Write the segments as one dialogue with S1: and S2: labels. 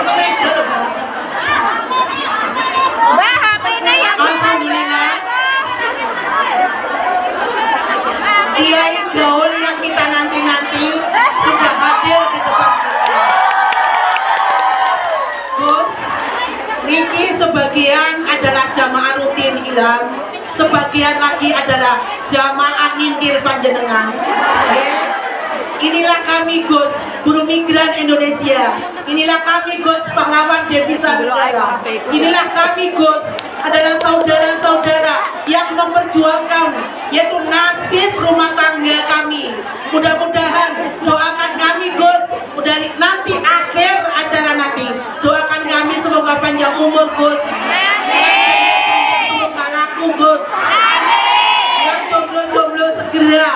S1: Foto meja loh, Mbak.
S2: Mbak, HP-nya yang
S1: Alhamdulillah. Kiai Gaul yang kita nanti-nanti sudah hadir di depan kita. Gus, niki sebagian adalah jamaah rutin Ilham, sebagian lagi adalah jamaah ngintil panjenengan. Ya. Inilah kami Gus, buruh migran Indonesia. Inilah kami Gus, pahlawan devisa negara. Inilah kami Gus, adalah saudara-saudara yang memperjuangkan yaitu nasib rumah tangga kami. Mudah-mudahan doakan kami Gus, dari nanti akhir acara nanti doakan kami semoga panjang umur Gus. Semoga laku Gus. Yang jomblo-jomblo segera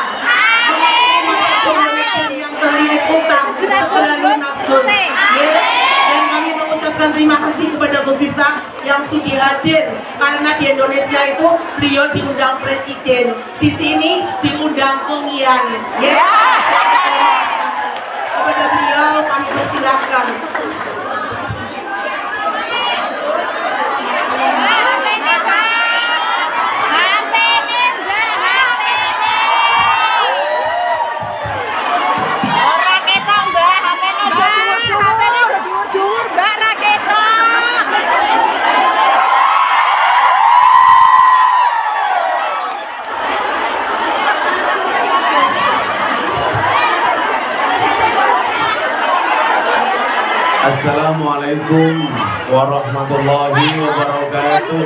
S1: mengakhiri masa jomblonya dan yang terlilit utang segera lunas Gus. Ya. Dan kami mengucapkan terima kasih kepada Gus Miftah yang sudah hadir karena di Indonesia itu beliau diundang presiden, di sini diundang Kongian. Ya. Kepada beliau kami persilakan.
S3: Assalamualaikum warahmatullahi wabarakatuh.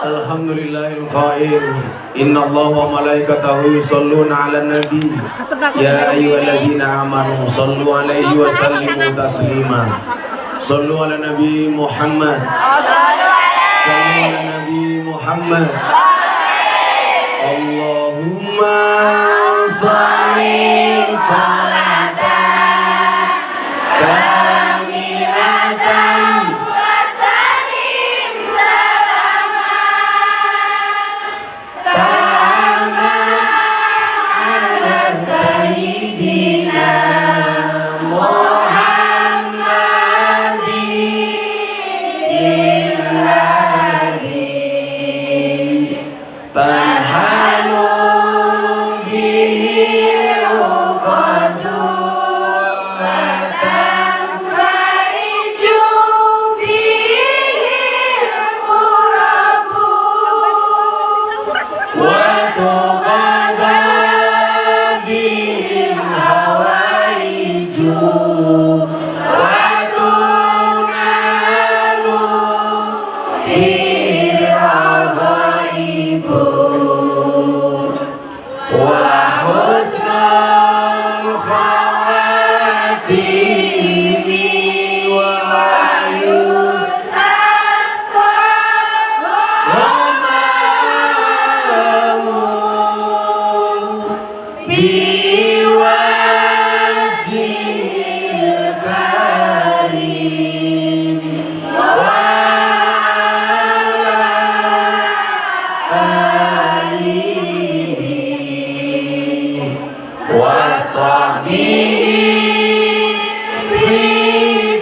S3: Alhamdulillahil qail innallaha wa malaikatahu yusholluna 'alan nabi ya ayyuhalladzina amanu shollu 'alaihi wa sallimu taslima. Shollu 'ala nabi Muhammad. Shollu 'ala nabi Muhammad. Allahumma sholli salatan kamilatan wa sallim salaman taman ala sayyidina Muhammadin tanhalu bihil uqadu wa tanfariju bihil qurabu wa tuqada bihil hawaiju wa tunalu bihil raghaibu wa husnul khawatimi wa yusassalamu biwajhil karim wa ala alihi wa sahbihi fi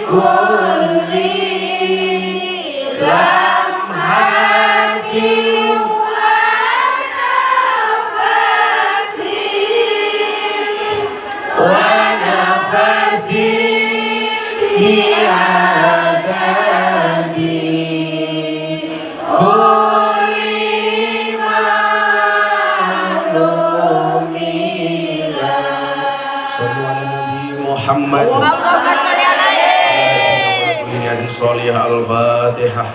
S3: kulli lamhatin wa nafasin wa nafasin bi adadi kulli ma'lumila. Sallu ala Nabi Muhammad.
S2: Allahumma sholli alaihi.
S3: Al-Fatihah.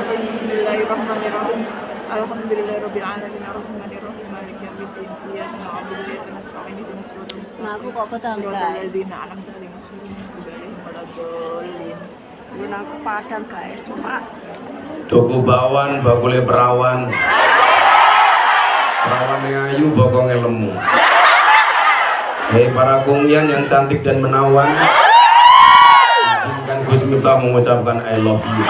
S4: Bismillahirrahmanirrahim. Alhamdulillahirabbil alamin arrahmanir rahim maliki yaumiddin iyyaka na'budu wa iyyaka nasta'in ihdinas siratal mustaqim.
S2: Aku kok petang,
S4: Siratal
S2: guys.
S4: ladzina an'amta alaihim ghairil maghdubi alaihim waladdallin. Guna aku padang guys, cuma
S3: Tuku bakwan, bakule perawan. Perawan yang ayu, bokongnya lemu. Hei para kungyan yang cantik dan menawan, izinkan Gus Miftah mengucapkan I love you.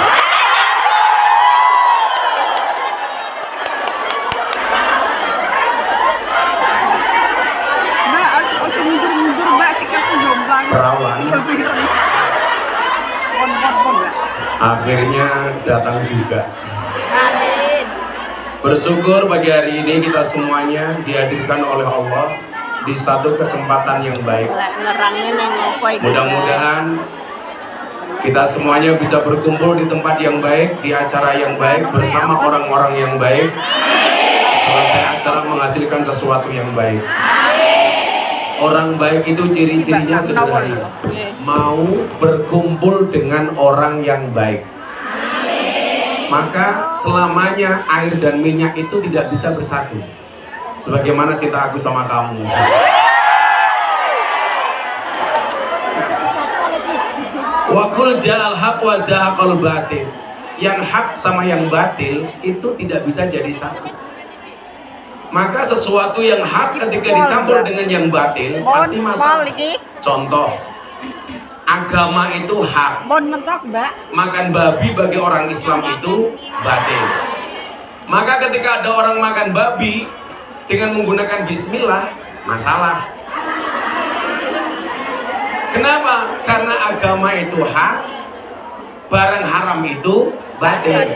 S3: kapan, akhirnya datang juga.
S2: Amin.
S3: Bersyukur pagi hari ini kita semuanya dihadirkan oleh Allah di satu kesempatan yang baik.
S2: Nerangnya nang ngopo iki.
S3: Mudah-mudahan kita semuanya bisa berkumpul di tempat yang baik, di acara yang baik, bersama orang-orang yang baik. Selesai acara menghasilkan sesuatu yang baik. Orang baik itu ciri-cirinya sederhana. Mau berkumpul dengan orang yang baik. Maka selamanya air dan minyak itu tidak bisa bersatu. Sebagaimana cinta aku sama kamu. Wa qul ja'al haq wa zahaqal batil. Yang hak sama yang batil itu tidak bisa jadi satu. Maka sesuatu yang hak ketika dicampur dengan yang batil pasti masalah. Contoh, agama itu hak. Makan babi bagi orang Islam itu batil. Maka ketika ada orang makan babi dengan menggunakan bismillah, masalah. Kenapa? Karena agama itu hak, barang haram itu batil.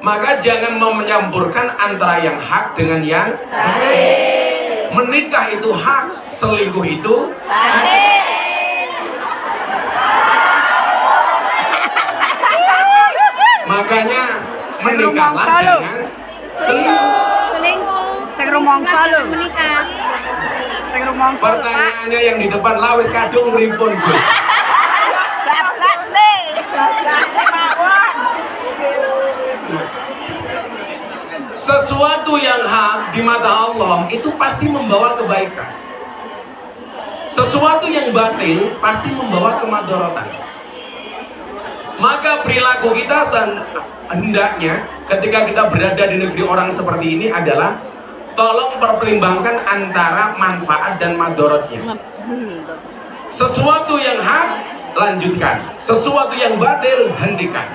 S3: Maka jangan mau menyampurkan antara yang hak dengan yang batil. Menikah itu hak, selingkuh itu batil. Makanya menikahlah jangan selingkuh.
S2: Menikah.
S3: Pertanyaannya yang di depan lawis kadung ripun Gus. Sesuatu yang hak di mata Allah itu pasti membawa kebaikan. Sesuatu yang batil pasti membawa kemadharatan. Maka perilaku kita hendaknya ketika kita berada di negeri orang seperti ini adalah tolong pertimbangkan antara manfaat dan madharatnya. Sesuatu yang hak lanjutkan, sesuatu yang batil hentikan.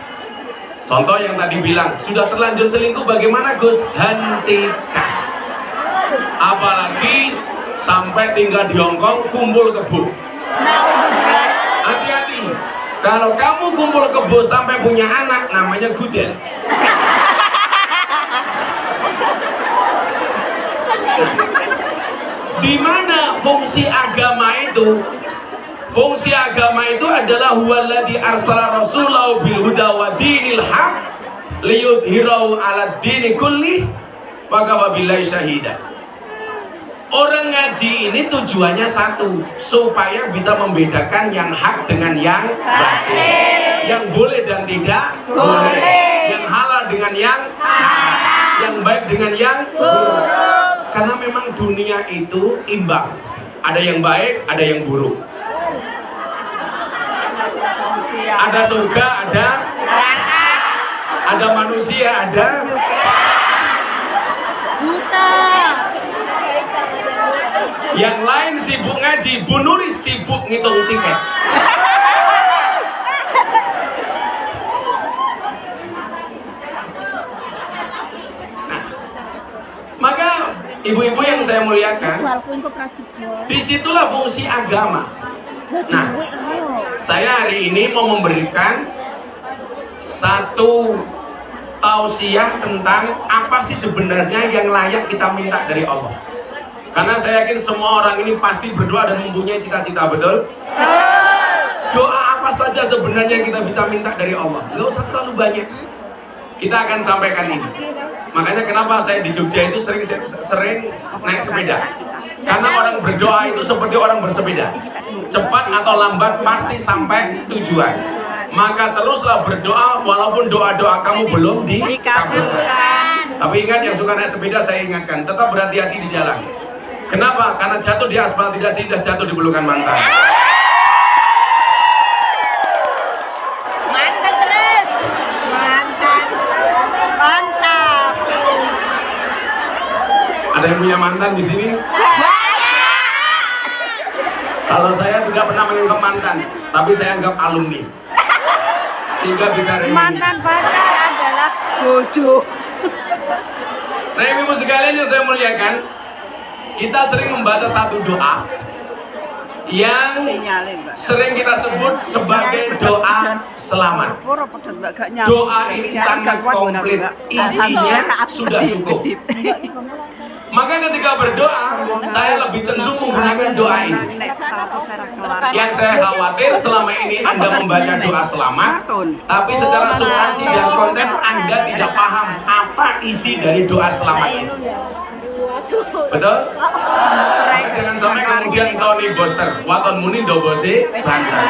S3: Contoh yang tadi bilang, sudah terlanjur selingkuh bagaimana Gus? Hentikan. Apalagi sampai tinggal di Hongkong kumpul kebo. Hati-hati. Kalau kamu kumpul kebo sampai punya anak, namanya guden. Di mana fungsi agama itu? Fungsi agama itu adalah huwallazi arsala rasulahu bil huda wa dinil haq liyudhhirahu 'ala dini kulli wa kafa billahi syahida. Orang ngaji ini tujuannya satu, supaya bisa membedakan yang hak dengan yang batil, yang boleh dan tidak boleh, yang halal dengan yang haram, yang baik dengan yang buruk. Karena memang dunia itu imbang, ada yang baik, ada yang buruk. Ada surga, ada neraka. Ada manusia, ada
S2: buta.
S3: Yang lain sibuk ngaji, Bu Nuri sibuk ngitung tiket. Nah, maka ibu-ibu yang saya muliakan, disitulah fungsi agama. Nah, saya hari ini mau memberikan satu tausiah tentang apa sih sebenarnya yang layak kita minta dari Allah. Karena saya yakin semua orang ini pasti berdoa dan mempunyai cita-cita, betul? Doa apa saja sebenarnya yang kita bisa minta dari Allah? Gak usah terlalu banyak. Kita akan sampaikan ini. Makanya kenapa saya di Jogja itu sering naik sepeda. Karena orang berdoa itu seperti orang bersepeda. Cepat atau lambat pasti sampai tujuan. Maka teruslah berdoa walaupun doa-doa kamu belum dikabulkan. Tapi ingat, yang suka naik sepeda saya ingatkan, tetap berhati-hati di jalan. Kenapa? Karena jatuh di aspal tidak seindah jatuh di pelukan mantan.
S2: Mantap terus. Mantap. Mantap.
S3: Ada yang punya mantan di sini? Kalau saya tidak pernah menganggap mantan, tapi saya anggap alumni. Sehingga bisa reuni.
S2: Mantan pacar adalah bojo.
S3: Nah, ibu sekalian yang saya muliakan, kita sering membaca satu doa yang sering kita sebut sebagai doa selamat. Doa ini sangat komplit, isinya sudah cukup. Maka ketika berdoa, saya lebih cenderung menggunakan doa ini. Yang saya khawatir selama ini Anda membaca doa selamat, tapi secara substansi dan konten Anda tidak paham apa isi dari doa selamat itu. Betul? Jangan sampai kemudian Tony Boster, waton muni do bose banter.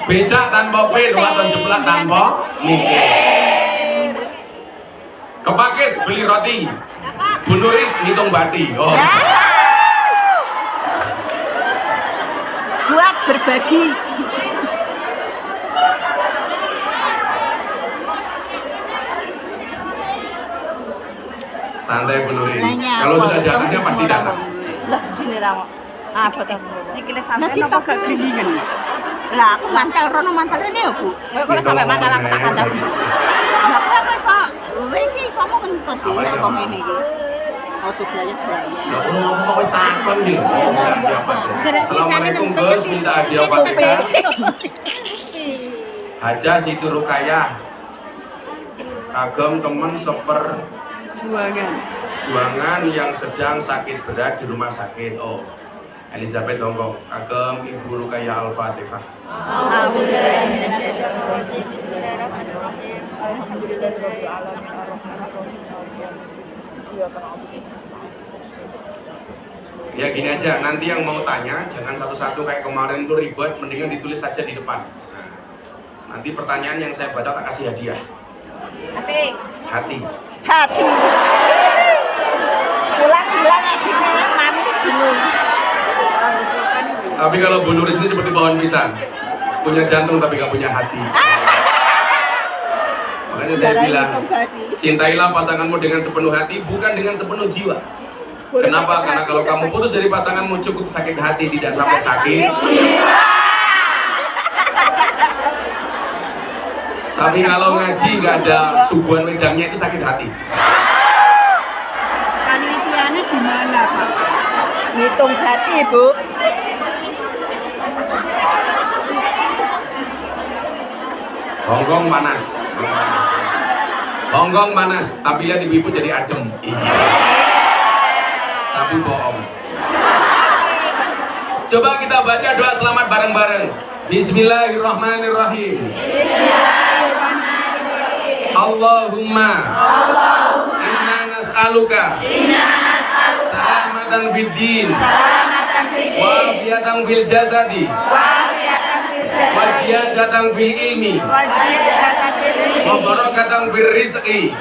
S3: Becak tanpa pir, waton jeplak tanpa mikir. Kepakis beli roti, Bu Nuris ngitung bati. Oh.
S2: Buat berbagi.
S3: Santai Bu Nuris. Kalau sudah jatuhnya pasti datang.
S2: Lah sini ra. Apa ta? Sikile sampean apa gak gringingan? Lah aku mancal rono mancal rene ya, Bu. Kok sampe mancal aku tak mancal. Lah kok iso iki isomu kentut iki kok ngene iki. Ojo blaya-blaya.
S3: Lah ngomong wis takon iki lho. Assalamualaikum Gus, minta hadiah Fatihah. Haja Siti Rukayah. Kagem temen juangan yang sedang sakit berat di rumah sakit. Oh, Elizabeth Dongkok. Kagem Ibu Rukayah Al-Fatihah. Ya gini aja, nanti yang mau tanya jangan satu-satu kayak kemarin tuh ribet, mendingan ditulis saja di depan. Nanti pertanyaan yang saya baca tak kasih hadiah.
S2: Asik.
S3: Hati.
S2: Pulang-pulang adiknya mami bingung.
S3: Tapi kalau Bu Nuris ini seperti pohon pisang, punya jantung tapi gak punya hati. Makanya saya bilang, cintailah pasanganmu dengan sepenuh hati, bukan dengan sepenuh jiwa. Kenapa? Karena kalau kamu putus dari pasanganmu cukup sakit hati, tidak sampai sakit. Tapi kalau ngaji nggak ada suguhan wedangnya itu sakit hati.
S2: Panitianya gimana, Pak? Ngitung hati, Bu.
S3: Hongkong panas. Hongkong panas, tapi lihat ibu-ibu jadi adem. Iya. Tapi bohong. Coba kita baca doa selamat bareng-bareng. Bismillahirrahmanirrahim. Allahumma inna nas'aluka salamatan fid din wa afiatan fil jasadi wa ziyadatan fil ilmi wa barakatan fil rizqi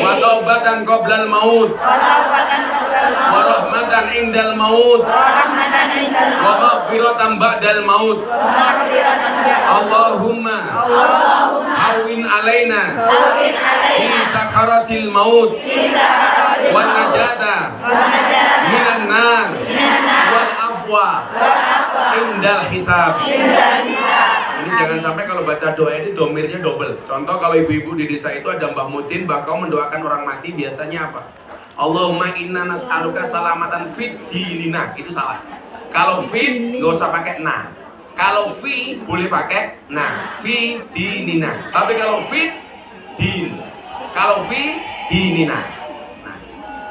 S3: wa taubatan qoblal maut wa rahmatan indal maut wa maghfiratan ba'dal maut. Allahumma hawin alaina fi sakaratil maut wa najata minan nar wal afwa indal hisab. Ini jangan sampai kalau baca doa ini domirnya double. Contoh kalau ibu-ibu di desa itu ada Mbah Mutin, Mbah Kau mendoakan orang mati biasanya apa? Allahumma inna nas'aluka salamatan fid dinina. Itu salah. Kalau fit nggak usah pakai na. Kalau fi boleh pakai na. Fi dinina. Tapi kalau fit din. Kalau fi dinina. Nah,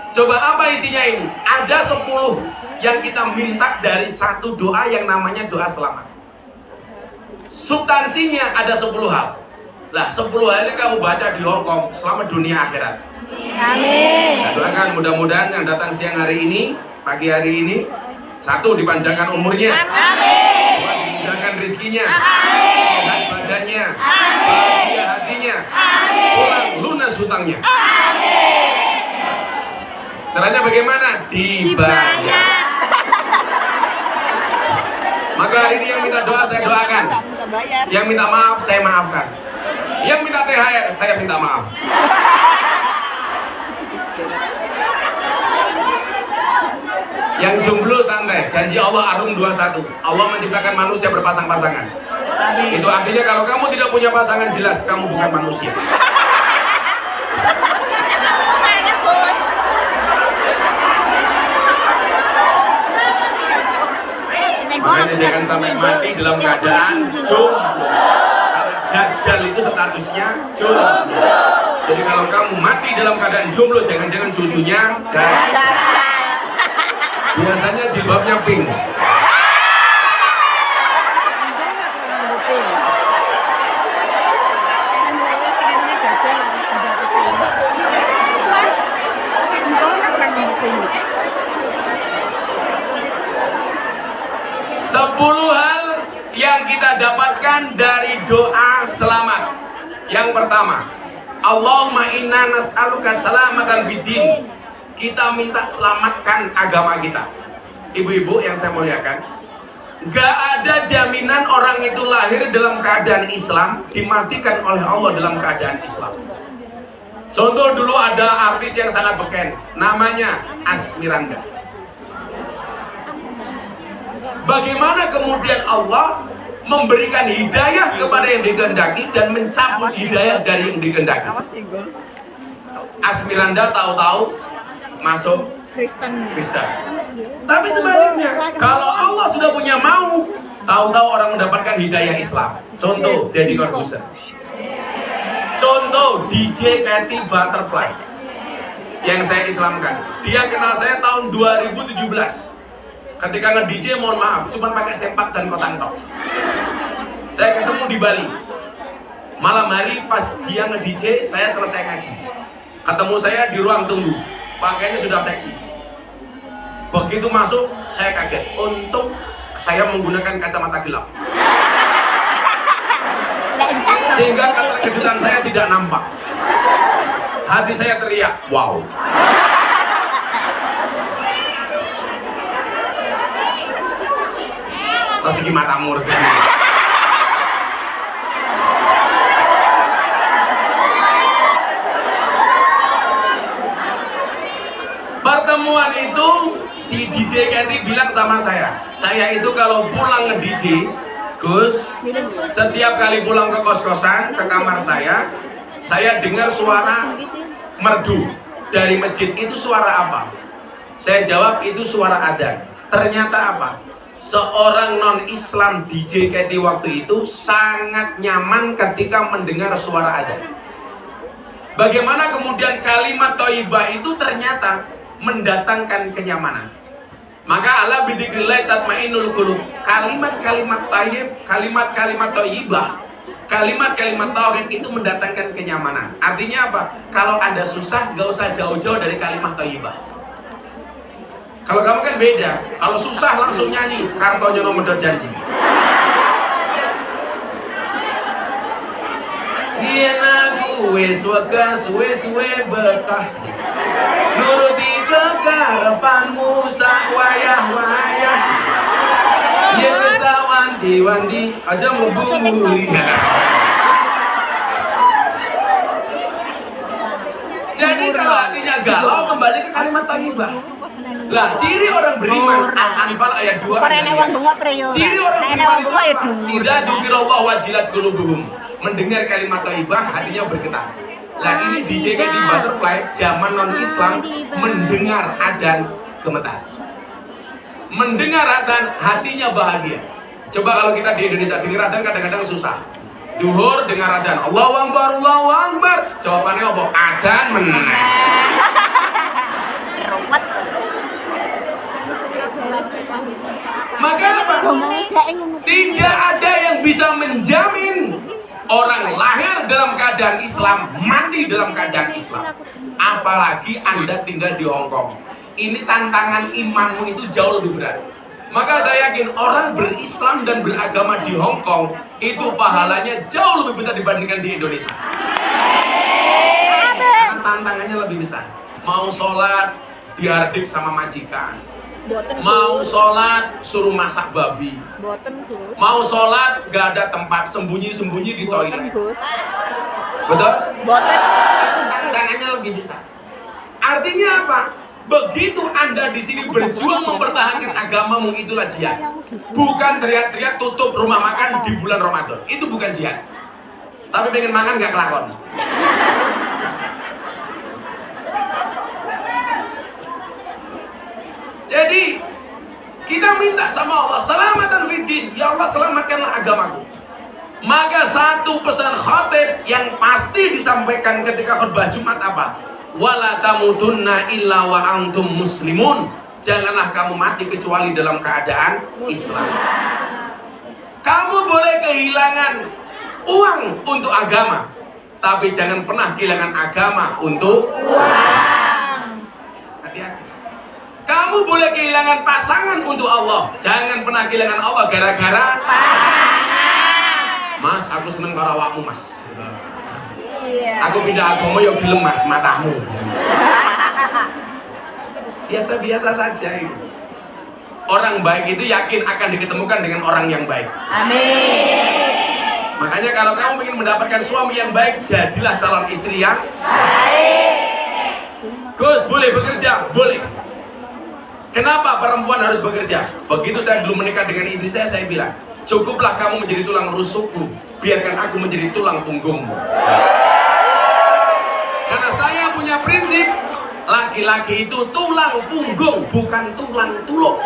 S3: coba apa isinya ini? Ada 10 yang kita minta dari satu doa yang namanya doa selamat. Substansinya ada 10 hal. Lah 10 hal ini kamu baca di Hongkong selamat dunia akhirat.
S2: Amin.
S3: Saya doakan mudah-mudahan yang datang siang hari ini, pagi hari ini, 1 dipanjangkan umurnya.
S2: Amin.
S3: 2 dimudahkan rizkinya.
S2: Amin.
S3: Sehat badannya.
S2: Amin.
S3: Bahagia hatinya.
S2: Amin.
S3: Pulang lunas hutangnya.
S2: Amin.
S3: Caranya bagaimana? Dibayar. Maka hari ini yang minta doa saya doakan. Yang minta maaf saya maafkan. Yang minta THR saya minta maaf. Yang jomblo santai, janji Allah Arum 21. Allah menciptakan manusia berpasang-pasangan. Itu artinya kalau kamu tidak punya pasangan jelas kamu bukan manusia. Makanya jangan sampai mati dalam keadaan jomblo. Karena Dajjal itu statusnya jomblo. Jadi kalau kamu mati dalam keadaan jomblo, jangan-jangan cucunya Dajjal. Biasanya jilbabnya pink. Sepuluh hal yang kita dapatkan dari doa selamat. Yang pertama, Allahumma inna nas'aluka salamatan fid din. Kita minta selamatkan agama kita. Ibu-ibu yang saya muliakan, gak ada jaminan orang itu lahir dalam keadaan Islam, dimatikan oleh Allah dalam keadaan Islam. Contoh, dulu ada artis yang sangat beken, namanya Asmiranda. Bagaimana kemudian Allah memberikan hidayah kepada yang dikehendaki dan mencabut hidayah dari yang dikehendaki. Asmiranda tahu-tahu masuk Kristen. Tapi sebaliknya, kalau Allah sudah punya mau, tahu-tahu orang mendapatkan hidayah Islam. Contoh, Deddy Corbuzier. Contoh, DJ Katy Butterfly yang saya Islamkan. Dia kenal saya tahun 2017. Ketika nge-DJ, mohon maaf, cuma pakai sempak dan kotak tok. Saya ketemu di Bali. Malam hari pas dia nge-DJ, saya selesai ngaji. Ketemu saya di ruang tunggu. Pakainya sudah seksi. Begitu masuk, saya kaget. Untung saya menggunakan kacamata gelap. Sehingga keterkejutan saya tidak nampak. Hati saya teriak, wow. Rezeki matamu, rezeki. Pertemuan itu si DJ Katy bilang sama saya itu kalau pulang nge-DJ, Gus, setiap kali pulang ke kos-kosan, ke kamar saya dengar suara merdu dari masjid. Itu suara apa? Saya jawab, itu suara adzan. Ternyata apa? Seorang non-Islam DJ Katy waktu itu sangat nyaman ketika mendengar suara adzan. Bagaimana kemudian kalimat thayyibah itu ternyata mendatangkan kenyamanan. Maka ala bidzikrillah tatmainnul qulub. Kalimat-kalimat thayyib, kalimat-kalimat thayyibah, kalimat-kalimat tauhid itu mendatangkan kenyamanan. Artinya apa? Kalau Anda susah, gak usah jauh-jauh dari kalimat thayyibah. Kalau kamu kan beda, kalau susah langsung nyanyi Kartonyo nomor janji. Dia aku wes wakas wes betah nuruti kekarepanmu sak wayah-wayah. Yen wis tak wanti-wanti aja mlebu mulia. Jadi kalau hatinya galau, kembali ke kalimat thayyibah. Lah, ciri orang beriman, Al-Anfal ayat 2. Ciri orang beriman itu idza dzukirallahu wajilat qulubuhum. Mendengar kalimat thayyibah, hatinya bergetar. Lah, ini DJ Katy Butterfly zaman non-Islam mendengar adzan gemetar. Mendengar adzan hatinya bahagia. Coba kalau kita di Indonesia dengar adzan kadang-kadang susah. Duhur dengar adzan, Allahu Akbar, Allahu Akbar. Jawabannya apa? Adzan meneng. Maka apa? Tidak ada yang bisa menjamin orang lahir dalam keadaan Islam, mati dalam keadaan Islam. Apalagi Anda tinggal di Hong Kong. Ini tantangan imanmu itu jauh lebih berat. Maka saya yakin orang berislam dan beragama di Hong Kong itu pahalanya jauh lebih besar dibandingkan di Indonesia. Karena tantangannya lebih besar. Mau sholat dihardik sama majikan. Mau sholat suruh masak babi. Mau sholat gak ada tempat, sembunyi-sembunyi di toilet. Betul? Itu tantangannya lebih besar. Artinya apa? Begitu Anda di sini berjuang mempertahankan agamamu, itulah jihad. Bukan teriak-teriak tutup rumah makan di bulan Ramadan. Itu bukan jihad. Tapi pengen makan gak kelakon. Jadi kita minta sama Allah, selamatan fiddin, ya Allah selamatkanlah agamaku. Maka satu pesan khatib yang pasti disampaikan ketika khutbah Jumat apa? Wala tamutunna illa wa antum muslimun. Janganlah kamu mati kecuali dalam keadaan Islam. Kamu boleh kehilangan uang untuk agama, tapi jangan pernah kehilangan agama untuk uang. Hati-hati. Kamu boleh kehilangan pasangan untuk Allah, jangan pernah kehilangan Allah gara-gara pasangan. Mas, aku seneng karo awakmu, Mas. Aku pindah agama yo gelem, Mas, matamu. Biasa-biasa saja itu. Orang baik itu yakin akan diketemukan dengan orang yang baik. Amin. Makanya kalau kamu ingin mendapatkan suami yang baik, jadilah calon istri yang baik. Gus, boleh bekerja? Boleh. Kenapa perempuan harus bekerja? Begitu saya dulu menikah dengan istri saya bilang, cukuplah kamu menjadi tulang rusukku, biarkan aku menjadi tulang punggungmu. Karena saya punya prinsip, laki-laki itu tulang punggung, bukan tulang tuluk.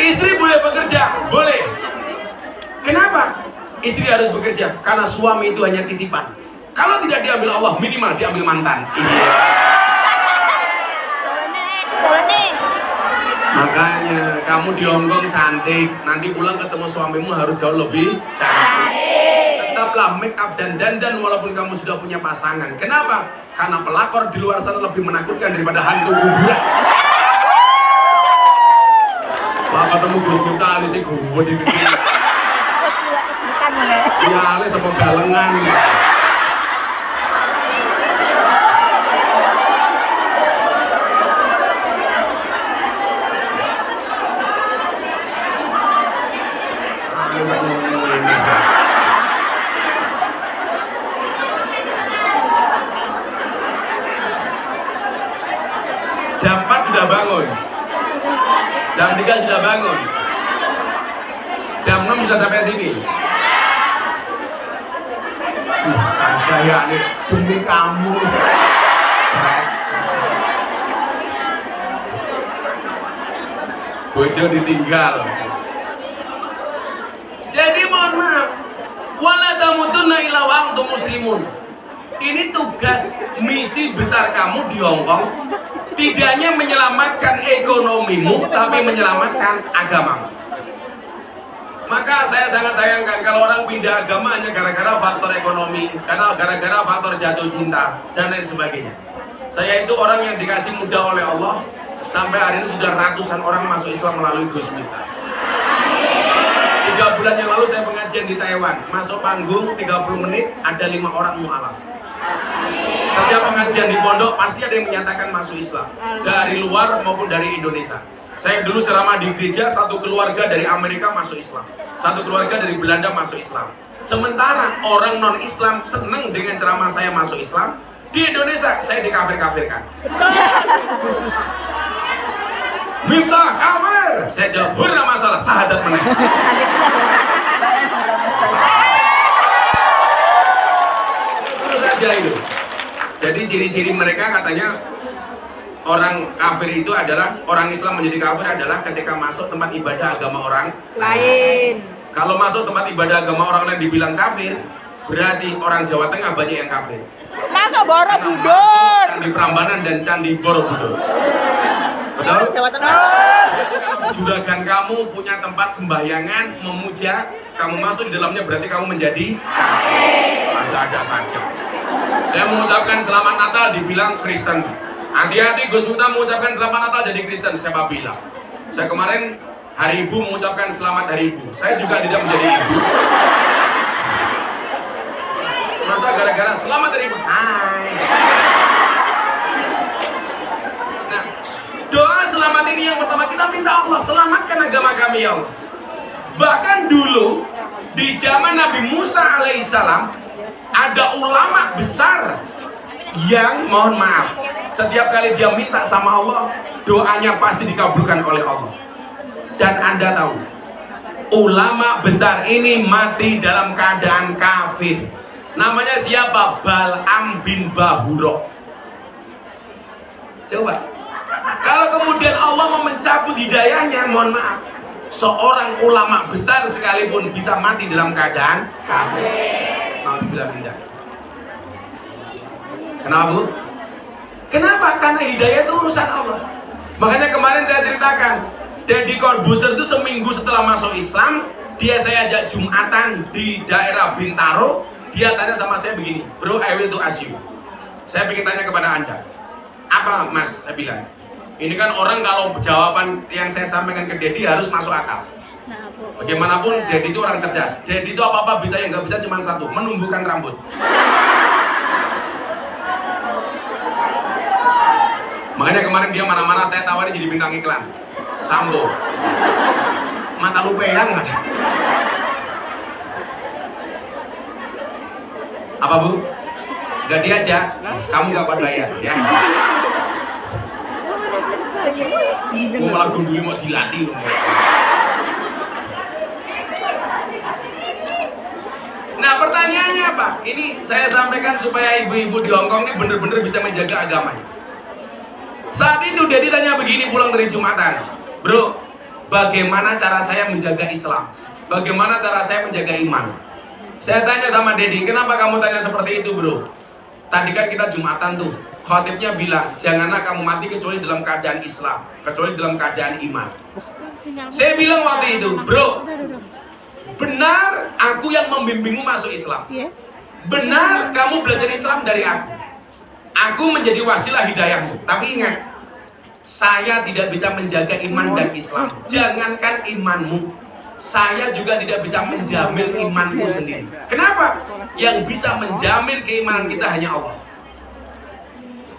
S3: Istri boleh bekerja? Boleh. Kenapa? Istri harus bekerja? Karena suami itu hanya titipan. Kalau tidak diambil Allah, minimal diambil mantan. Iya. Makanya kamu di Hongkong cantik, nanti pulang ketemu suamimu harus jauh lebih cantik. Tetaplah make up dan dandan walaupun kamu sudah punya pasangan. Kenapa? Karena pelakor di luar sana lebih menakutkan daripada hantu kuburan. Wah, ketemu Gus Miftah ini sih gue di-gede. Ya, ini sebuah galengan. Jam 4 sudah bangun, jam 3 sudah bangun, jam 6 sudah sampai sini. Ada ya nih, demi kamu. Bojo ditinggal. Jadi mohon maaf, wala tamutunna illa wa antum muslimun. Ini tugas misi besar kamu di Hongkong. Tidak hanya menyelamatkan ekonomimu, tapi menyelamatkan agamamu. Maka saya sangat sayangkan kalau orang pindah agama hanya gara-gara faktor ekonomi, karena gara-gara faktor jatuh cinta, dan lain sebagainya. Saya itu orang yang dikasih mudah oleh Allah, sampai hari ini sudah ratusan orang masuk Islam melalui Gus Miftah. 3 bulan yang lalu saya pengajian di Taiwan, masuk panggung 30 menit, ada 5 orang mu'alaf. Setiap pengajian di pondok pasti ada yang menyatakan masuk Islam, dari luar maupun dari Indonesia. Saya dulu ceramah di gereja, satu keluarga dari Amerika masuk Islam, satu keluarga dari Belanda masuk Islam. Sementara orang non-Islam seneng dengan ceramah saya masuk Islam, di Indonesia saya dikafir-kafirkan. Miftah kafir, saya jawab benar masalah, sahadat meneng. Terus saja itu. Jadi ciri-ciri mereka katanya orang kafir itu adalah, orang Islam menjadi kafir adalah ketika masuk tempat ibadah agama orang lain. Kalau masuk tempat ibadah agama orang lain dibilang kafir, berarti orang Jawa Tengah banyak yang kafir.
S2: Masuk Borobudur.
S3: Masuk Candi Prambanan dan Candi Borobudur. Betul?
S2: Jawa Tengah.
S3: Berarti kalau juragan kamu punya tempat sembahyangan, memuja, kamu masuk di dalamnya berarti kamu menjadi kafir. Ada-ada saja. Saya mengucapkan selamat Natal dibilang Kristen. Hati-hati Gus Miftah mengucapkan selamat Natal jadi Kristen. Siapa bilang? Saya kemarin hari Ibu mengucapkan selamat hari Ibu. Saya juga tidak menjadi ibu. Masa gara-gara selamat hari Ibu? Hai. Nah, doa selamat ini yang pertama kita minta Allah selamatkan agama kami ya Allah. Bahkan dulu di zaman Nabi Musa alaihissalam ada ulama besar yang mohon maaf, setiap kali dia minta sama Allah, doanya pasti dikabulkan oleh Allah. Dan Anda tahu, ulama besar ini mati dalam keadaan kafir. Namanya siapa? Bal'am bin Bahura. Coba. Kalau kemudian Allah mau mencabut hidayahnya, mohon maaf, seorang ulama besar sekalipun bisa mati dalam keadaan kafir. Mau dibilang tidak. Kenapa, Bu? Kenapa? Karena hidayah itu urusan Allah. Makanya kemarin saya ceritakan, Deddy Corbuzier itu seminggu setelah masuk Islam, dia saya ajak Jumatan di daerah Bintaro. Dia tanya sama saya begini, bro, I will to ask you. Saya ingin tanya kepada Anda, apa Mas? Saya bilang, ini kan orang kalau jawaban yang saya sampaikan ke Deddy harus masuk akal. Bagaimanapun Deddy itu orang cerdas. Deddy itu apa-apa bisa, yang nggak bisa cuma satu, menumbuhkan rambut. Makanya kemarin dia marah-marah, saya tawari jadi bintang iklan Sambo. Mata lu peyang nggak? Apa, Bu? Jadi aja, kamu nggak berdaya ya. Gue malah gunduli mau dilatih loh. Nah, pertanyaannya apa? Ini saya sampaikan supaya ibu-ibu di Hongkong ini bener-bener bisa menjaga agamanya. Saat itu Deddy tanya begini pulang dari Jumatan, bro, bagaimana cara saya menjaga Islam? Bagaimana cara saya menjaga iman? Saya tanya sama Deddy, kenapa kamu tanya seperti itu, bro? Tadi kan kita Jumatan tuh, khatibnya bilang, janganlah kamu mati kecuali dalam keadaan Islam, kecuali dalam keadaan iman. Saya bilang waktu itu, bro, benar aku yang membimbingmu masuk Islam. Benar kamu belajar Islam dari aku. Aku menjadi wasilah hidayahmu. Tapi ingat, saya tidak bisa menjaga iman dan Islam. Jangankan imanmu, saya juga tidak bisa menjamin imanku sendiri. Kenapa? Yang bisa menjamin keimanan kita hanya Allah.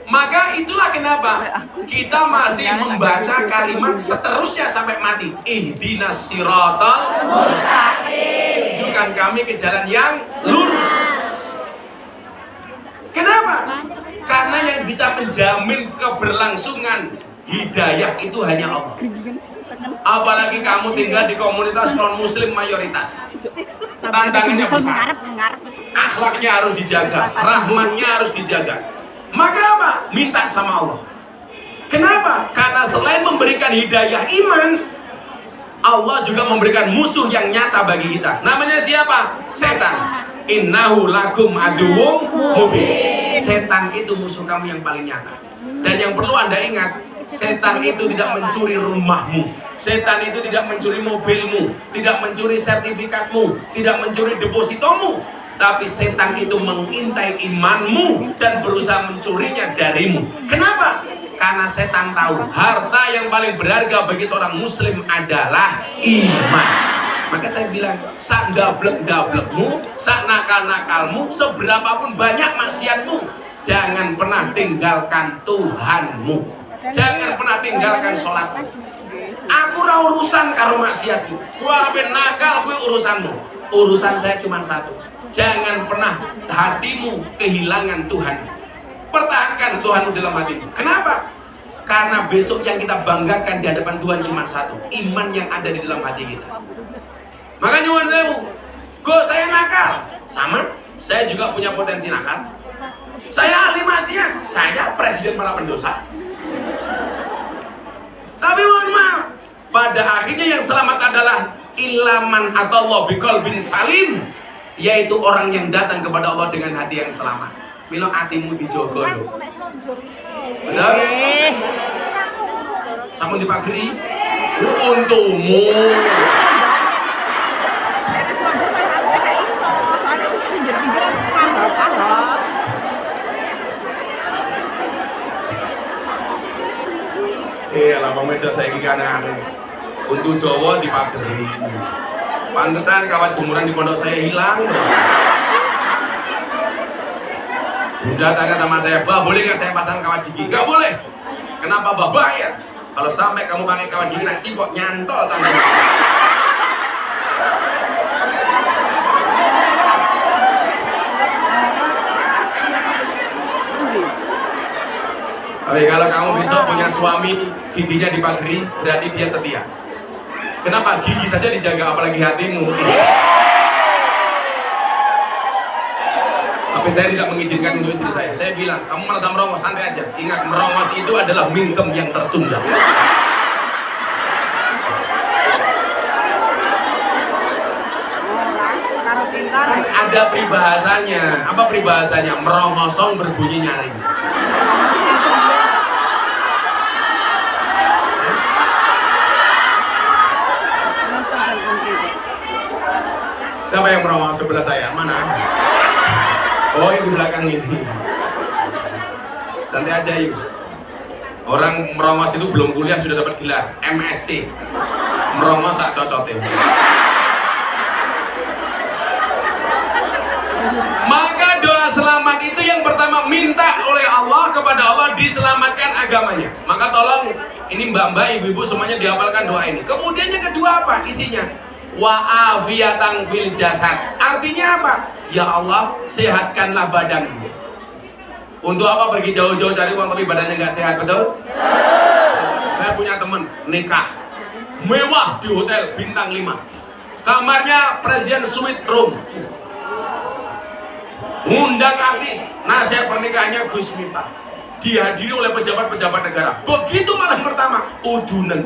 S3: Maka itulah kenapa kita masih membaca kalimat seterusnya sampai mati. Ihdinas siratal mustaqim. Tunjukkan kami ke jalan yang lurus. Kenapa? Karena yang bisa menjamin keberlangsungan hidayah itu hanya Allah. Apalagi kamu tinggal di komunitas non-muslim mayoritas. Tantangannya besar. Akhlaknya harus dijaga, rahmatnya harus dijaga. Maka apa? Minta sama Allah. Kenapa? Karena selain memberikan hidayah iman, Allah juga memberikan musuh yang nyata bagi kita. Namanya siapa? Setan. Innahu lakum aduwwum mubin. Setan itu musuh kamu yang paling nyata. Dan yang perlu Anda ingat, setan itu tidak mencuri rumahmu, setan itu tidak mencuri mobilmu, tidak mencuri sertifikatmu, tidak mencuri depositomu, tapi setan itu mengintai imanmu dan berusaha mencurinya darimu. Kenapa? Karena setan tahu harta yang paling berharga bagi seorang muslim adalah iman. Maka saya bilang, sak gablek-gablekmu, sak nakal-nakalmu, seberapapun banyak maksiatmu, jangan pernah tinggalkan Tuhanmu. Jangan pernah tinggalkan sholatmu. Aku ora urusan karo maksiatmu. Ku arepe nakal kuwi urusanmu. Urusan saya cuma satu. Jangan pernah hatimu kehilangan Tuhan. Pertahankan Tuhanmu dalam hatimu. Kenapa? Karena besok yang kita banggakan di hadapan Tuhan cuma satu, iman yang ada di dalam hati kita. Makanya nyuwun sewu, go saya nakal, sama, saya juga punya potensi nakal. Saya ahli maksiat, saya presiden para pendosa. Tapi mohon maaf, pada akhirnya yang selamat adalah ilaman atau Allah biqalbin salim, yaitu orang yang datang kepada Allah dengan hati yang selamat. Milo hatimu dijogo lho. Benar? Sampun dipageri. Untukmu. Lah pemirsa saya iki kanan. Untuk dawa dipageri. Pantesan kawat jemuran di pondok saya hilang terus. Bunda tanya sama saya, "Bah, boleh nggak saya pasang kawat gigi?" "Nggak boleh." "Kenapa, Bah?" "Bahaya. Kalau sampai kamu pakai kawat gigi nak cipok nyantol sampai." Tapi kalau kamu besok punya suami giginya dipageri, berarti dia setia. Kenapa? Gigi saja dijaga, apalagi hatimu. Tapi Tapi saya tidak mengizinkan untuk istri saya. Saya bilang, kamu merasa merongos, santai aja. Ingat, merongos itu adalah mingkem yang tertunda. Kan ada peribahasanya. Apa peribahasanya? Merongosong berbunyi nyaring. Siapa yang merongos sebelah saya? Mana? Oh, yang di belakang ini. Santai aja yuk. Orang merongos itu belum kuliah sudah dapat gelar MSc. Merongos sak cocotin. Maka doa selamat itu yang pertama minta oleh Allah kepada Allah diselamatkan agamanya. Maka tolong ini mbak-mbak, ibu-ibu semuanya dihafalkan doa ini. Kemudian yang kedua apa isinya? Wa'afiyatan fil jasad. Artinya apa? Ya Allah, sehatkanlah badanmu. Untuk apa pergi jauh-jauh cari uang tapi badannya nggak sehat, betul? Saya punya teman nikah mewah di hotel bintang 5. Kamarnya presiden suite room. Ngundang artis, nasihat pernikahannya Gus Miftah. Dihadiri oleh pejabat-pejabat negara. Begitu malam pertama, udunan.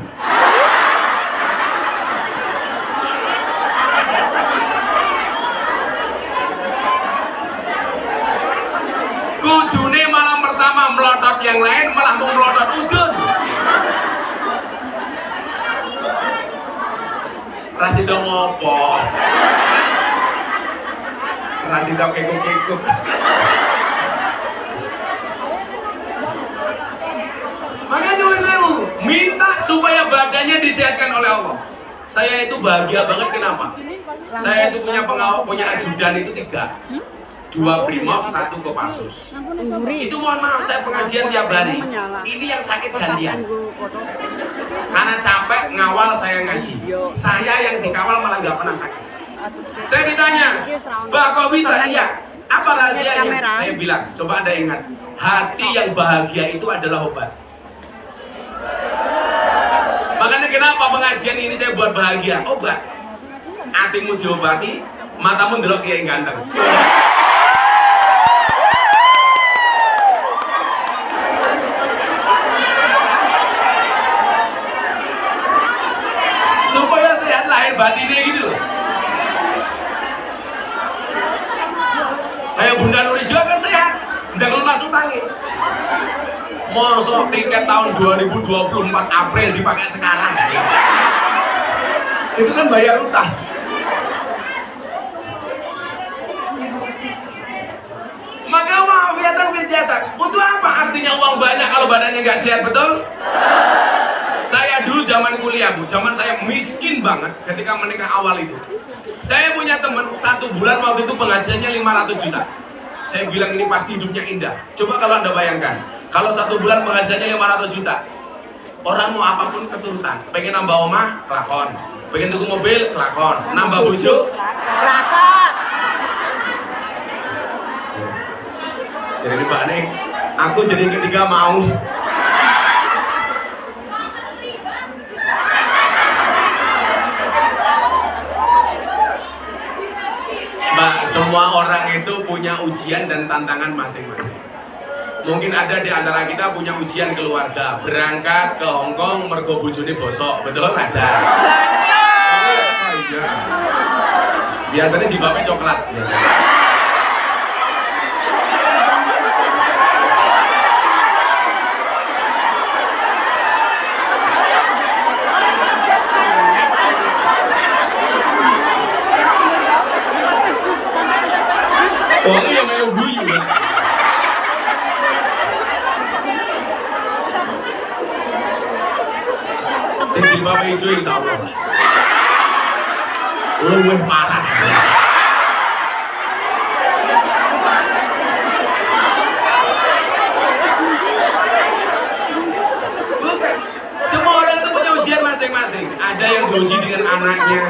S3: Kudune malam pertama melotot yang lain, malah mau melotot udun. Rasido ngopo? Rasido kekuk-kekuk. Makanya minta supaya badannya disehatkan oleh Allah. Saya itu bahagia banget, kenapa? Saya itu punya ajudan itu 3. 2 Brimob, 1 Kopassus. Itu mohon maaf, saya pengajian tiap hari. Ini yang sakit gantian. Karena capek ngawal saya ngaji. Saya yang dikawal malah nggak pernah sakit. Saya ditanya, Mbak kok bisa? Iya. Apa rahasianya? Saya bilang, coba Anda ingat, hati yang bahagia itu adalah obat. Makanya kenapa pengajian ini saya buat bahagia? Obat. Hatimu diobati, matamu ndelok kiai ganteng. Supaya sehat lahir batinnya gitu loh. Kayak Bunda Nuri juga kan sehat, nggak lunas utangnya. Mosok tiket tahun 2024 April dipakai sekarang. Itu kan bayar utang. Maka wa'afiyatan fil jasad. Untuk apa artinya uang banyak kalau badannya nggak sehat, betul? Saya dulu zaman kuliah, Bu, zaman saya miskin banget ketika menikah awal itu. Saya punya teman, 1 bulan waktu itu penghasilannya 500 juta. Saya bilang ini pasti hidupnya indah. Coba kalau Anda bayangkan, kalau 1 bulan penghasilannya 500 juta, orang mau apapun keturutan. Pengen nambah omah, kelakon. Pengen tuku mobil, kelakon. Nambah bojo,
S2: Kelakon.
S3: jadi ini Mbak Neng, aku jadi yang ketiga mau. Mbak, semua orang itu punya ujian dan tantangan masing-masing. Mungkin ada di antara kita punya ujian keluarga, berangkat ke Hongkong mergo bojone bosok, betul? Ada. Oh, iya. Biasanya jilbabnya coklat biasanya. Oh, itu yang melu guyu. Sing jilbabe ijo insyaallah. Luwih parah. Bukan. Semua orang itu punya ujian masing-masing. Ada yang diuji dengan anaknya,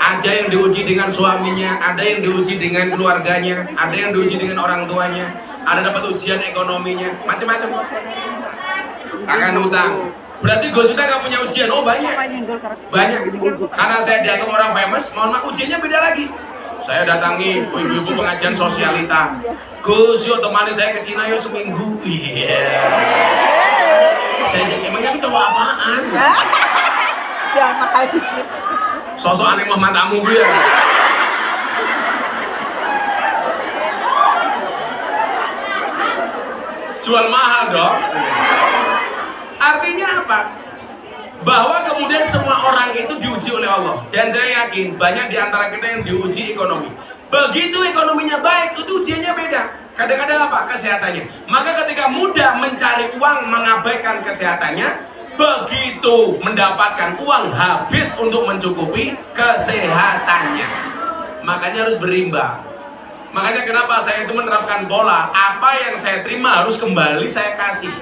S3: ada yang diuji dengan suaminya, ada yang diuji dengan keluarganya, ada yang diuji dengan orang tuanya, ada dapat ujian ekonominya, macam-macam. Akan utang. Berarti Gus Miftah nggak punya ujian? Oh banyak. Banyak. Karena saya dianggap orang famous, mohon maaf ujiannya beda lagi. Saya datangi ibu-ibu pengajian sosialita. Gus, yuk temani saya ke Cina yuk seminggu. Iya. Saya jadi emangnya aku cowok apaan?
S2: Jangan mahal dikit.
S3: Sosok aneh mah matamu gue ya. Jual mahal dong. Artinya apa? Bahwa kemudian semua orang itu diuji oleh Allah. Dan saya yakin banyak di antara kita yang diuji ekonomi. Begitu ekonominya baik, itu ujiannya beda. Kadang-kadang apa? Kesehatannya. Maka ketika mudah mencari uang mengabaikan kesehatannya, begitu mendapatkan uang habis untuk mencukupi kesehatannya. Makanya harus berimbang. Makanya kenapa saya itu menerapkan pola, apa yang saya terima harus kembali saya kasih.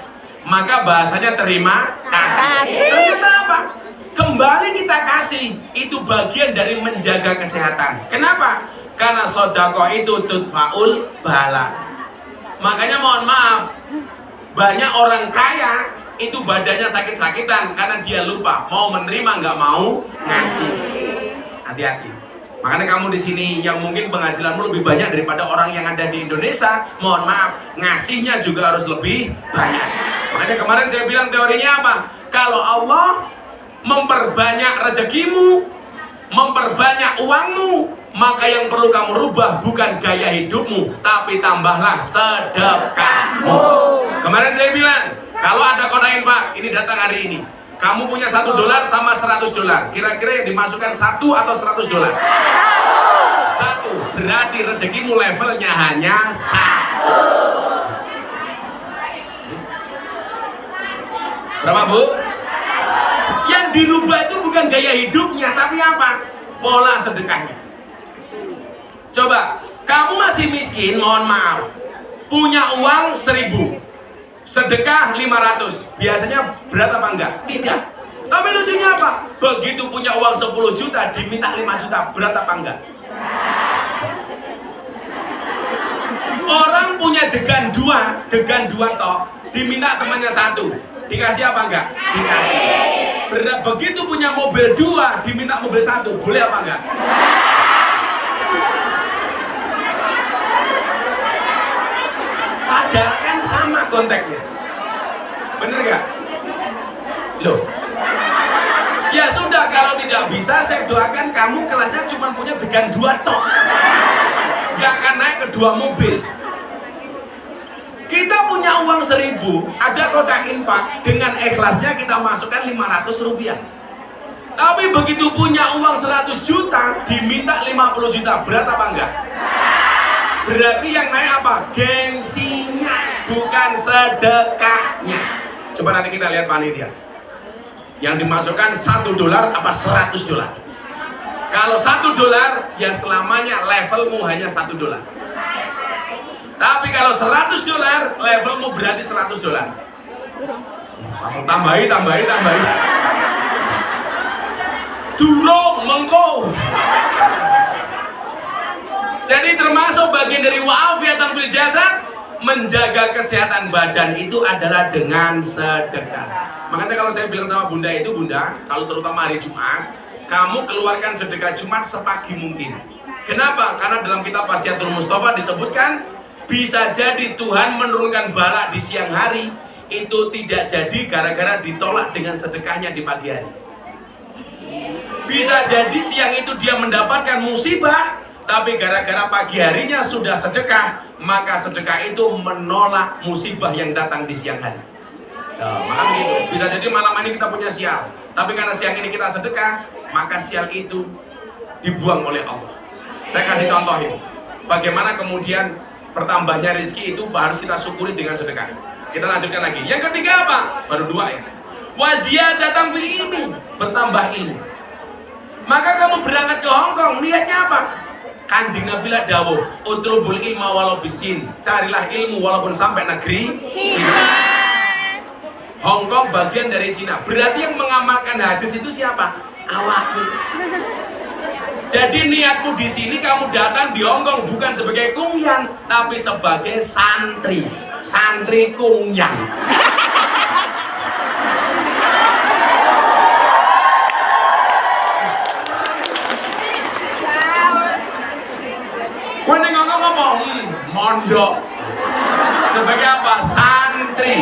S3: Maka bahasanya terima kasih. Ternyata apa? Kembali kita kasih, itu bagian dari menjaga kesehatan. Kenapa? Karena sodako itu tutfaul bala. Makanya mohon maaf, banyak orang kaya itu badannya sakit-sakitan karena dia lupa mau menerima, nggak mau ngasih. Hati-hati. Makanya kamu di sini yang mungkin penghasilanmu lebih banyak daripada orang yang ada di Indonesia, mohon maaf, ngasihnya juga harus lebih banyak. Makanya kemarin saya bilang teorinya apa? Kalau Allah memperbanyak rezekimu, memperbanyak uangmu, maka yang perlu kamu rubah bukan gaya hidupmu, tapi tambahlah sedekahmu. Kemarin saya bilang, kalau ada kota infak, ini datang hari ini. Kamu punya $1 sama $100. Kira-kira yang dimasukkan 1 atau $100? 1. Berarti rezekimu levelnya hanya 1. Berapa, Bu? Yang dirubah itu bukan gaya hidupnya, tapi apa? Pola sedekahnya. Coba, kamu masih miskin, mohon maaf. Punya uang 1.000. Sedekah 500, biasanya berat apa enggak? Tidak. Tapi lucunya apa? Begitu punya uang 10 juta, diminta 5 juta, berat apa enggak? Orang punya degan 2 tok, diminta temannya 1, dikasih apa enggak? Dikasih. Begitu punya mobil 2, diminta mobil 1, boleh apa enggak? Padahal kan sama konteksnya, bener gak? Loh, ya sudah, kalau tidak bisa saya doakan kamu kelasnya cuma punya degan 2 tok, gak akan naik ke 2 mobil. Kita punya uang 1.000, ada kotak infak, dengan ikhlasnya kita masukkan 500 rupiah. Tapi begitu punya uang 100 juta, diminta 50 juta, berat apa enggak? Berarti yang naik apa? Gengsinya, bukan sedekahnya. Coba nanti kita lihat panitia. Yang dimasukkan $1 apa $100? Kalau $1 ya selamanya levelmu hanya $1. Tapi kalau $100 levelmu berarti $100. Langsung tambahi. Durung mengko. Jadi termasuk bagian dari wa'afiatan fil jasad, menjaga kesehatan badan itu adalah dengan sedekah. Makanya kalau saya bilang sama bunda itu, bunda, kalau terutama hari Jumat, kamu keluarkan sedekah Jumat sepagi mungkin. Kenapa? Karena dalam kitab Wasiatul Mustafa disebutkan, bisa jadi Tuhan menurunkan bala di siang hari, itu tidak jadi gara-gara ditolak dengan sedekahnya di pagi hari. Bisa jadi siang itu dia mendapatkan musibah, tapi gara-gara pagi harinya sudah sedekah, maka sedekah itu menolak musibah yang datang di siang hari. Nah, maka begitu. Bisa jadi malam ini kita punya sial, tapi karena siang ini kita sedekah, maka sial itu dibuang oleh Allah. Saya kasih contoh ini. Bagaimana kemudian bertambahnya rezeki itu harus kita syukuri dengan sedekah. Kita lanjutkan lagi. Yang ketiga apa? Baru 2 ya. Waziyadatan fil ilmi, bertambah ilmu. Maka kamu berangkat ke Hong Kong, niatnya apa? Kanjeng Nabi lah dawuh, utrubul ilma walau bisin, carilah ilmu walaupun sampai negeri Cina. Hong Kong bagian dari Cina. Berarti yang mengamalkan hadis itu siapa? Awakmu. Jadi niatmu di sini, kamu datang di Hong Kong bukan sebagai kungyan, tapi sebagai santri, santri kungyan. pondok. Sebagai apa? Santri.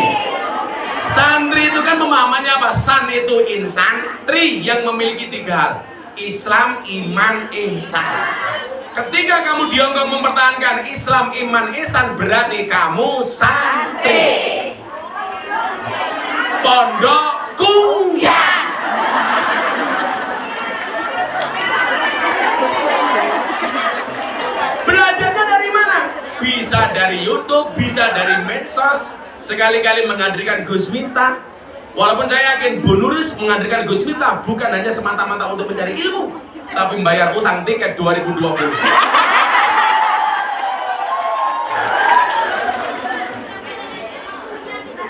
S3: Santri itu kan pemahamannya apa? San itu insan, tri yang memiliki 3 hal. Islam, iman, ihsan. Ketika kamu dianggap mempertahankan Islam, iman, ihsan, berarti kamu santri. Pondok Kungyan. Belajarnya dari mana? Bisa dari YouTube, bisa dari medsos. Sekali-kali menghadirkan Gus Miftah. Walaupun saya yakin Bu Nuris menghadirkan Gus Miftah bukan hanya semata-mata untuk mencari ilmu, tapi membayar utang tiket 2020.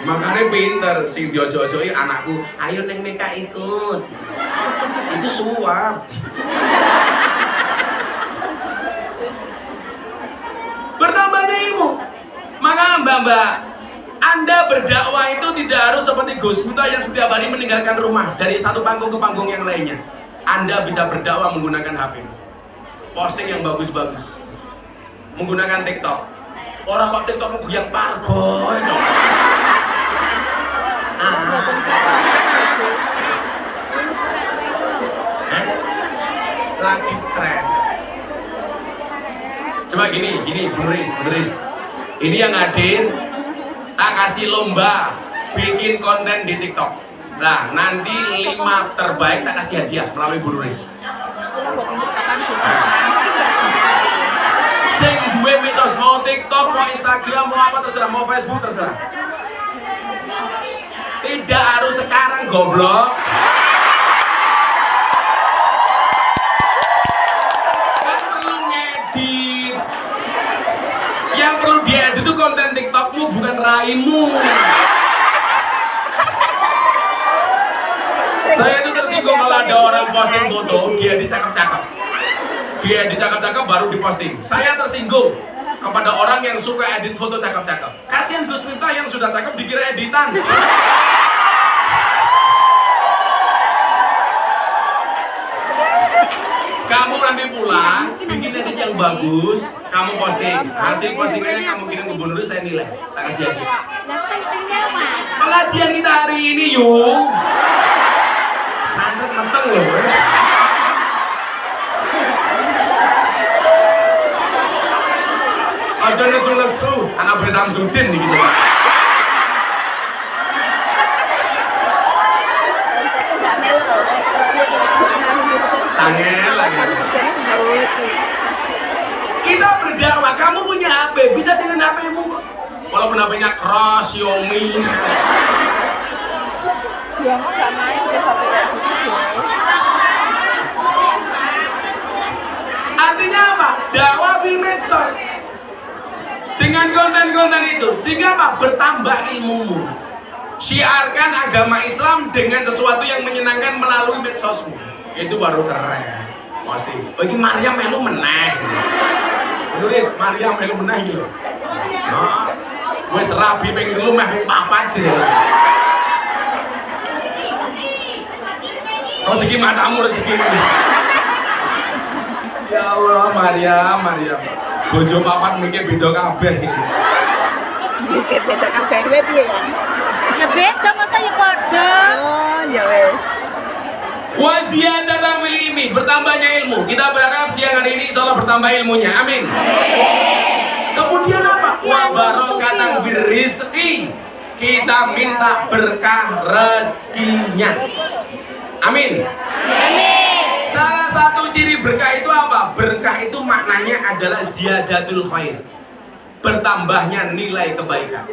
S3: Makanya pinter sing diojo-ojoi anakku, ayo neng Meka ikut. Itu suap. Bertambahnya ilmu. Maka mbak-mbak, Anda berdakwah itu tidak harus seperti Gus Miftah yang setiap hari meninggalkan rumah dari satu panggung ke panggung yang lainnya. Anda bisa berdakwah menggunakan HP, posting yang bagus-bagus, menggunakan TikTok. Orang kok TikTok yang pargoy dong. Lagi tren. Coba gini, beneris. Ini yang hadir, tak kasih lomba bikin konten di TikTok. Nah, nanti 5 terbaik tak kasih hadiah melalui Bu Nuris. Sing duwe medsos, mau TikTok, mau Instagram, mau apa terserah, mau Facebook terserah. Tidak harus sekarang, goblok. Kan perlu ngedit. Yang perlu diedit itu konten TikTokmu, bukan raimu. Saya itu tersinggung kalau ada orang posting foto, dia dicakap-cakap. Dia dicakap-cakap baru diposting. Saya tersinggung kepada orang yang suka edit foto cakap-cakap. Kasihan Gus Miftah yang sudah cakep dikira editan. Kamu nanti pulang, bikin edit yang bagus, kamu posting. Hasil postingannya kamu kirim ke Bu Nuris, saya nilai. Tak kasih hadiah. Pengajian kita hari ini, yuk. Sangat menteng loh. Aja nesu-nesu, anak Boy Samsudin nih gitu. Sangel lagi. Kita berdakwah, kamu punya HP, bisa dengan HP-mu kok. Walaupun HP-nya cross, Xiaomi.
S4: Dia mah nggak main dia sampai kayak gitu.
S3: Artinya apa? Dakwah bil medsos. Dengan konten-konten itu, sehingga apa? Bertambah ilmumu. Syiarkan agama Islam dengan sesuatu yang menyenangkan melalui medsosmu. Itu baru keren. Pasti. Oh, ini Maria melu meneh. Nulis Maria melu meneh gitu. Nah, wes rabi pengen dulu meh papat sih. Rezeki matamu, rezeki. Ya Allah, Maria. Bojo papat mikir beda kabeh iki.
S2: Mikir beda kabeh kowe piye ya? Ya beda masa ya padha. Oh, ya wes.
S3: Wa ziyadatan fil ilmi, bertambahnya ilmu. Kita berharap siang hari ini insyaallah bertambah ilmunya. Amin. Kemudian apa? Wa barakatan fir rizqi. Kita minta berkah rezekinya. Amin. Salah satu ciri berkah itu apa? Berkah itu maknanya adalah ziyadatul khair. Bertambahnya nilai kebaikan.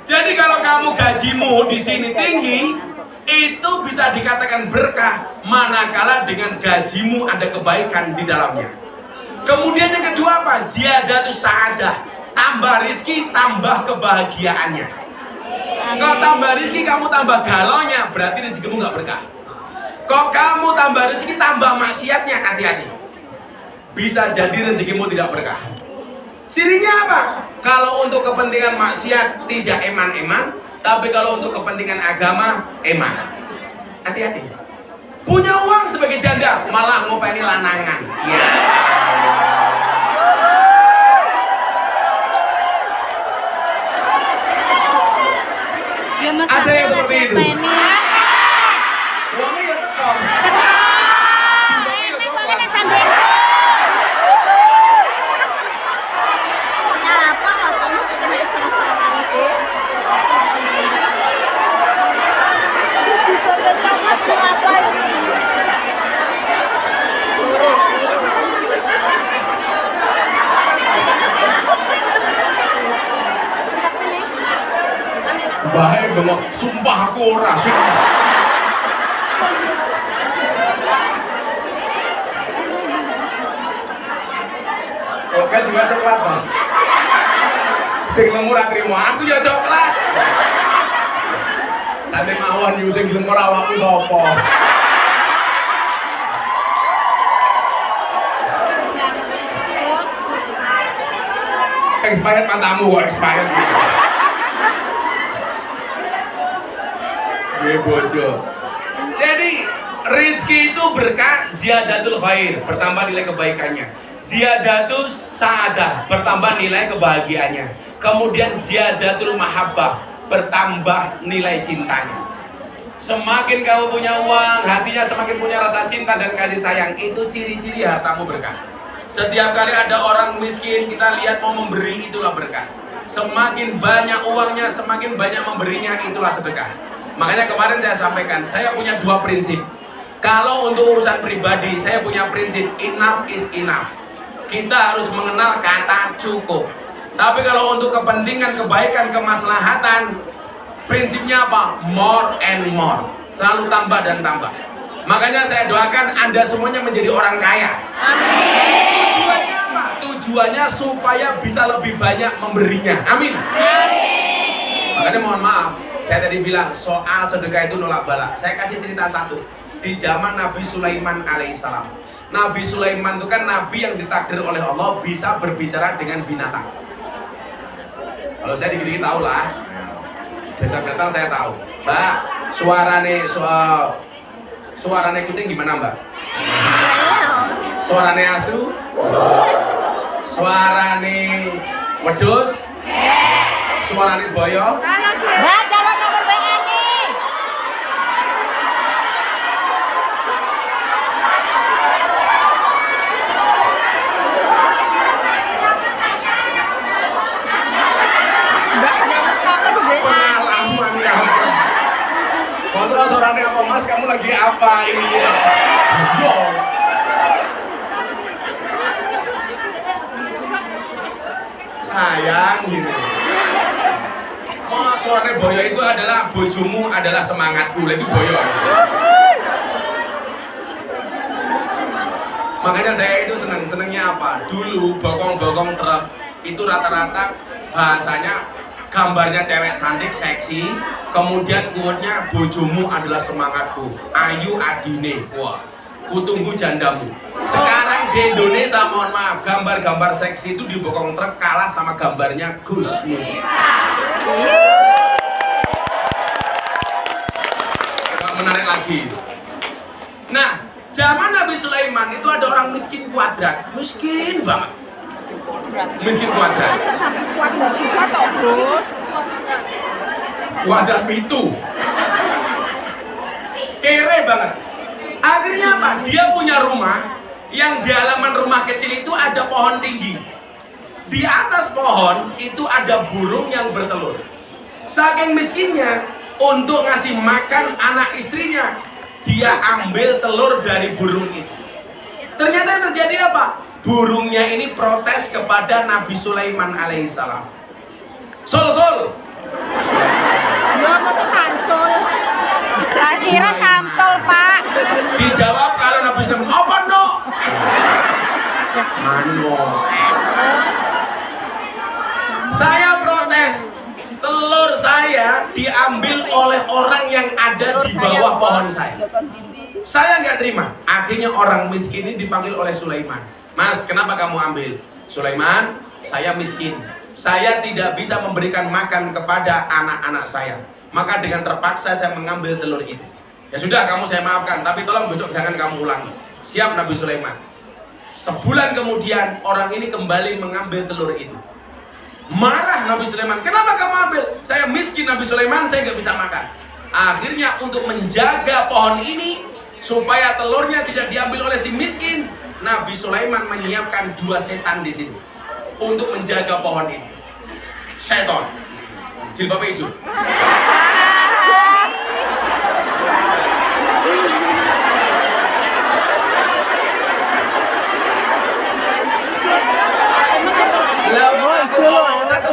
S3: Jadi kalau kamu gajimu di sini tinggi, itu bisa dikatakan berkah manakala dengan gajimu ada kebaikan di dalamnya. Kemudian yang kedua apa? Ziyadatus sa'adah. Tambah rizki, tambah kebahagiaannya. Kalau tambah rizki, kamu tambah galonya, berarti rezekimu nggak berkah. Kalau kamu tambah rezeki, tambah maksiatnya, hati-hati. Bisa jadi rezekimu tidak berkah. Cirinya apa? Kalau untuk kepentingan maksiat tidak eman-eman, tapi kalau untuk kepentingan agama, eman. Hati-hati. Punya uang sebagai janda, malah ngopeni lanangan. Ya. Ada yang seperti itu.
S2: Siapa ini?
S3: Uangnya ya tekong.
S2: Ini boleh sambil. Ya apa kamu kena salah-salah itu?
S3: Bahaya banget, sumpah aku ora, sumpah. Oke juga coklat bang. Sing lemu ra trimo, aku ya coklat. Sampe mawon yu sing lemu ora awakmu sapa? Expired mantamu kok expired. Bojo. Jadi rizki itu berkah, ziyadatul khair, bertambah nilai kebaikannya. Ziyadatul sa'adah, bertambah nilai kebahagiaannya. Kemudian ziyadatul mahabbah, bertambah nilai cintanya. Semakin kamu punya uang, hatinya semakin punya rasa cinta dan kasih sayang. Itu ciri-ciri hartamu berkah. Setiap kali ada orang miskin, kita lihat mau memberi, itulah berkah. Semakin banyak uangnya, semakin banyak memberinya, itulah sedekah. Makanya kemarin saya sampaikan, saya punya 2 prinsip. Kalau untuk urusan pribadi, saya punya prinsip enough is enough. Kita harus mengenal kata cukup. Tapi kalau untuk kepentingan, kebaikan, kemaslahatan, prinsipnya apa? More and more. Selalu tambah dan tambah. Makanya saya doakan Anda semuanya menjadi orang kaya. Amin. Tujuannya apa? Tujuannya supaya bisa lebih banyak memberinya. Amin. Amin. Makanya mohon maaf, saya tadi bilang soal sedekah itu nolak balak. Saya kasih cerita satu. Di zaman Nabi Sulaiman alaihissalam. Nabi Sulaiman itu kan nabi yang ditakdir oleh Allah bisa berbicara dengan binatang. Kalau saya dikit-dikit tahu lah. Desa binatang saya tahu. Mbak, suarane kucing gimana Mbak? Suarane asu? Suarane wedhus? Suarane boyo?
S2: Mbak, jalan nomor WA nih. Mbak, jalan nomor WA.
S3: Pengalaman kamu. Masa suarane apa Mas? Kamu lagi apa? Iya. Yo. Sayang gitu. Suarane boyo itu adalah bojomu adalah semangatku, itu boyo. Makanya saya itu senengnya apa? Dulu bokong-bokong truk itu rata-rata bahasanya gambarnya cewek cantik, seksi, kemudian quote-nya bojomu adalah semangatku, ayu adine. Wah, kutunggu jandamu. Sekarang di Indonesia, mohon maaf, gambar-gambar seksi itu di bokong truk kalah sama gambarnya Gus Muhyiddin. Menarik lagi. Nah, zaman Nabi Sulaiman itu ada orang miskin kuadrat, miskin banget. Miskin kuadrat. Kuadrat itu. Kere banget. Akhirnya apa? Dia punya rumah yang di halaman rumah kecil itu ada pohon tinggi. Di atas pohon itu ada burung yang bertelur. Saking miskinnya, untuk ngasih makan anak istrinya, dia ambil telur dari burung itu. Ternyata yang terjadi apa? Burungnya ini protes kepada Nabi Sulaiman alaihissalam. Sol.
S2: Ya, masa Samsul? Tak kira Samsul, Pak.
S3: Dijawab kalau Nabi Sulaiman, apa no? Mano. Saya protes. Telur saya diambil oleh orang yang ada di bawah pohon saya. Saya nggak terima. Akhirnya orang miskin ini dipanggil oleh Sulaiman. Mas, kenapa kamu ambil? Sulaiman, saya miskin. Saya tidak bisa memberikan makan kepada anak-anak saya. Maka dengan terpaksa saya mengambil telur itu. Ya sudah, kamu saya maafkan. Tapi tolong besok jangan kamu ulangi. Siap Nabi Sulaiman. Sebulan kemudian orang ini kembali mengambil telur itu. Marah Nabi Sulaiman, kenapa kamu ambil? Saya miskin Nabi Sulaiman, saya nggak bisa makan. Akhirnya untuk menjaga pohon ini supaya telurnya tidak diambil oleh si miskin, Nabi Sulaiman menyiapkan 2 setan di situ untuk menjaga pohon ini. Setan, jilbabnya hijau.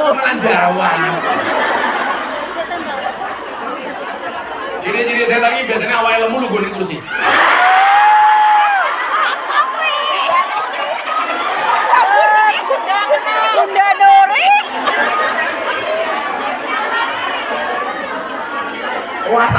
S3: Malah jawab. Ciri-ciri setan ini biasanya awalnya lemu lu gue kursi.
S2: Bunda Doris.
S3: Wah,